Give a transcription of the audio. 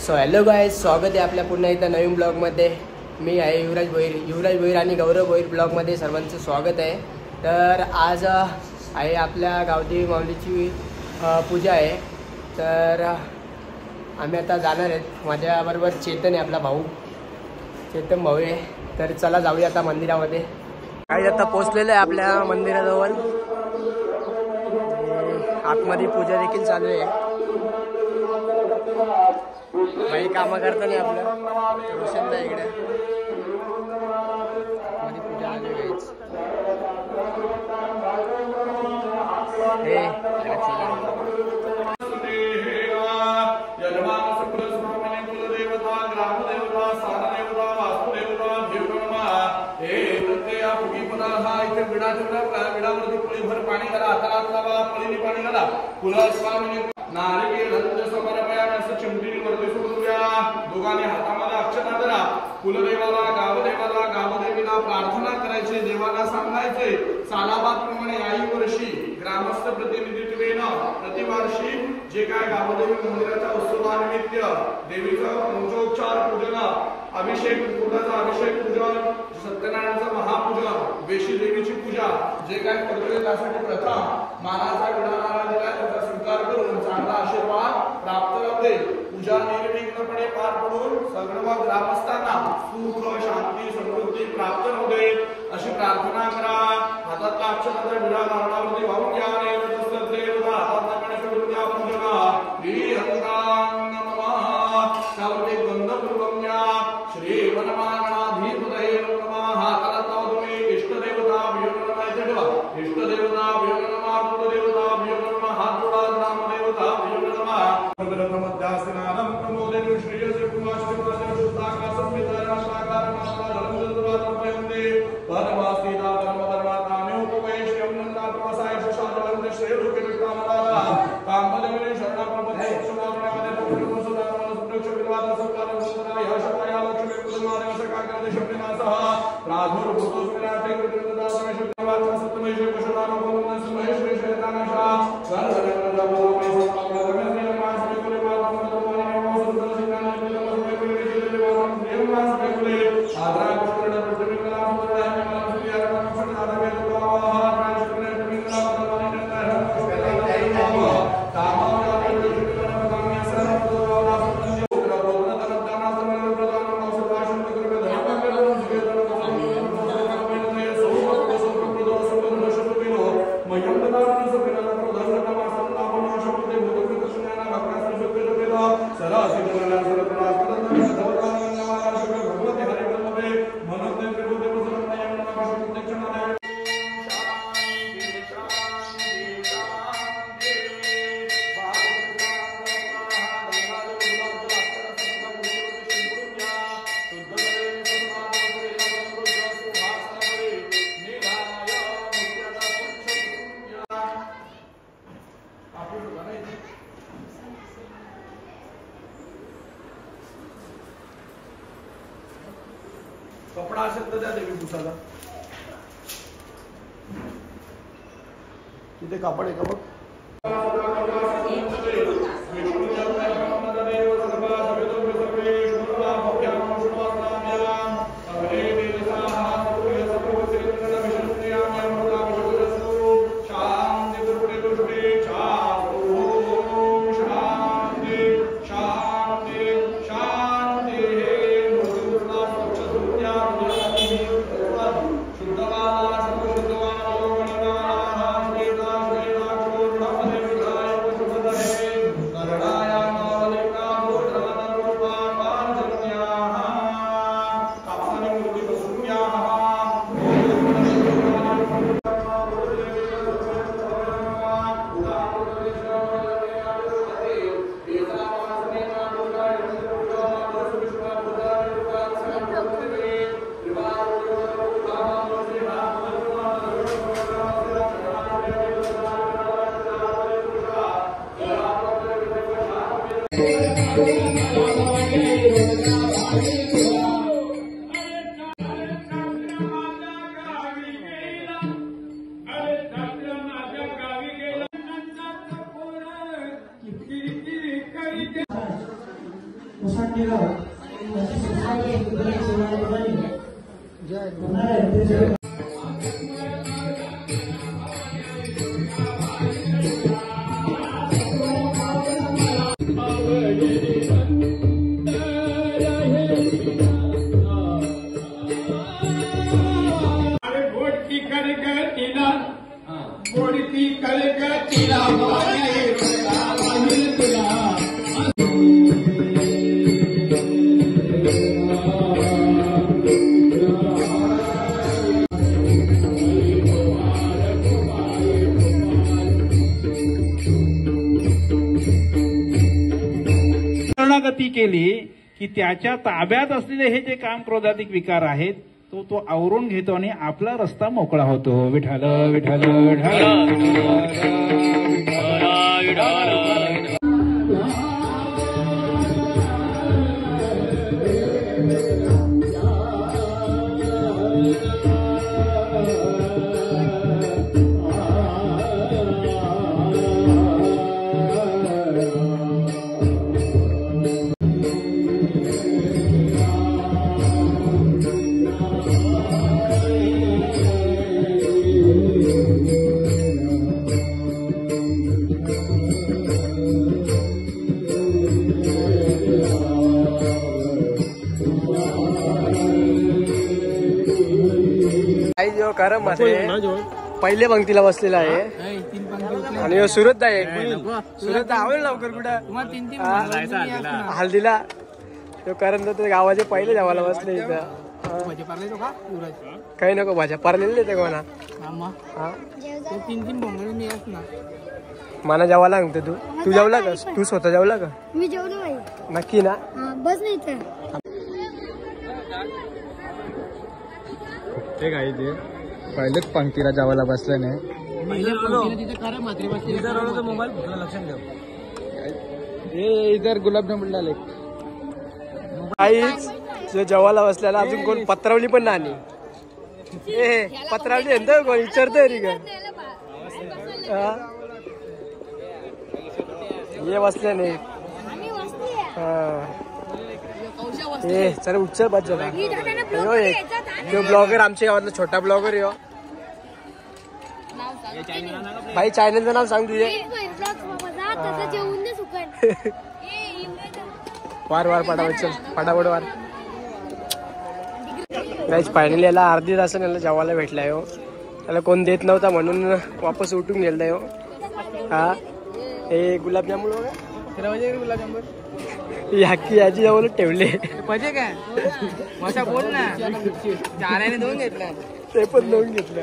So hello guys, स्वागत आहे आपल्या पुन्हा एकदा नवीन ब्लॉगमध्ये। मी आहे युवराज भोईर आणि गौरव भोईर ब्लॉगमध्ये सर्वांचं स्वागत आहे। तर आज आहे आपल्या गावदेवी माऊलीची पूजा आहे। तर आम्ही आता जाणार आहेत। माझ्याबरोबर चेतन आहे, आपला भाऊ चेतन भाऊ आहे। तर चला जाऊया आता मंदिरामध्ये। काही आता पोचलेलं आहे आपल्या मंदिराजवळ। आतमध्ये पूजा देखील चालू आहे। भाई काम करता नाही आपलं रोशनला इकडे मध्ये पूजा आली गाईच। पाणी घाला, हाताला लावा, पळीने पाणी घाला, कुलस्वामी नारिकेल समर्पयास चिमटीने वरती सोडूया। दोघांनी हातामध्ये अक्षता धरा। कुलदेवाला गावदेवीला प्रार्थना करायची, देवाला सांगायचे सालाबादप्रमाणे याही वर्षी ग्रामस्थ प्रतिनिधित्वेनं प्रतिवर्षी जे काय गावदेवी मंदिराच्या उत्सवानिमित्त देवीचं पंचोपचार पूजन, अभिषेक, कुंडाचा अभिषेक पूजन, सत्यनारायणाचं महापूजन, वेशी देवीची पूजा जे काय करतोय त्यासाठी प्रथम मानाचा विडाणारा दिला, त्याचा स्वीकार करून चांगला आशीर्वाद प्राप्त होते। पूजा निर्विघ्नपणे पार पडून सर्व ग्रामस्थांना सुख शांती समृद्धी प्राप्त होते अशी प्रार्थना करा। हातातला अक्षताचा विडा नारळावरती वाहून घ्या आणि देवता हातातला गणेश ठेवून घ्या। पूजन श्री हरिराम नमः त्यावरती गंधपूर्वक घ्या। श्री वनमागणाधिपतये नमः हाताला लावा तुम्ही। इष्टदेवता वियोग ठेवा, इष्टदेवता वियोग नमः, कुलदेवता वियोग नमः, हात जोडा, ग्रामदेवता वियोग नमः। मध्यासनादं प्रमोदे श्रेयसे कुमारश्रीवासे शुद्धाकाशं विदाराशाकार नामः धर्मजलवादमयन्ते परमास्तिदा परमधर्मात्माने उपवेश्यं नंदा प्रवासाय शाश्वतं श्रेयरूपे विक्रामदारा कामदेवने शरणाप्रपदे सुमानामध्ये पुरुषोत्तम सुप्रक्ष विद्वाद संकाल सुंदराय हर्षपाया लक्ष्मी कुलमाने वशकाग्रदे शब्दनासः प्रादुर्भूतो विराटे कृतदास शब्दवाच सत्यमय शिवशराम भगवान महेश शैतानाशा कपडा असेल तर त्या देवी पुसाला तिथे कापड आहे का बघ। शरणागती केली की त्याच्या ताब्यात असलेले हे जे काम क्रोधाधिक विकार आहेत तो आवरून घेतो आणि आपला रस्ता मोकळा होतो. विठाल विठाल जो करम पहिले पंक्तीला बसलेला आहे आणि सुरत आहे. सुरत आवडेल लवकर कुठं हल्दीला तो करम तर गावाचे पहिले जेवायला बसले इथं. काही नको भाज्या पारलेले देते कोणा मला जेवायला सांगते तू जेवला का? तू स्वतः जेवला का? मी जेवलो भाई. नक्की ना? बस नाही तर ते काय ते पहिलेच पंक्तीला जेवायला बसलं नाही. इधर गुलाबजामुन डाले. काहीच जो जेवायला बसल्याला अजून कोण पत्रावली पण नाही. ए पत्रावली कोण विचारतोय रे का? ये बसल्या नाही. ए चल उच्चर बात झाला. तो ब्लॉगर आमच्या गावातला छोटा ब्लॉगर यो भाई. चॅनलचं नाव सांग तुझे. वार वार पटापट चल पटापट वार. गाईच फायनली याला अर्धी तास याला जेवायला भेटलाय हो. त्याला कोण देत नव्हता म्हणून वापस उठून गेलाय हो. हा हे गुलाबजामुन गुलाबजामुन याची जवळ ठेवले पाहिजे काय माझा बोल ना चाराने दोन घेतला ते पण दोन घेतलं.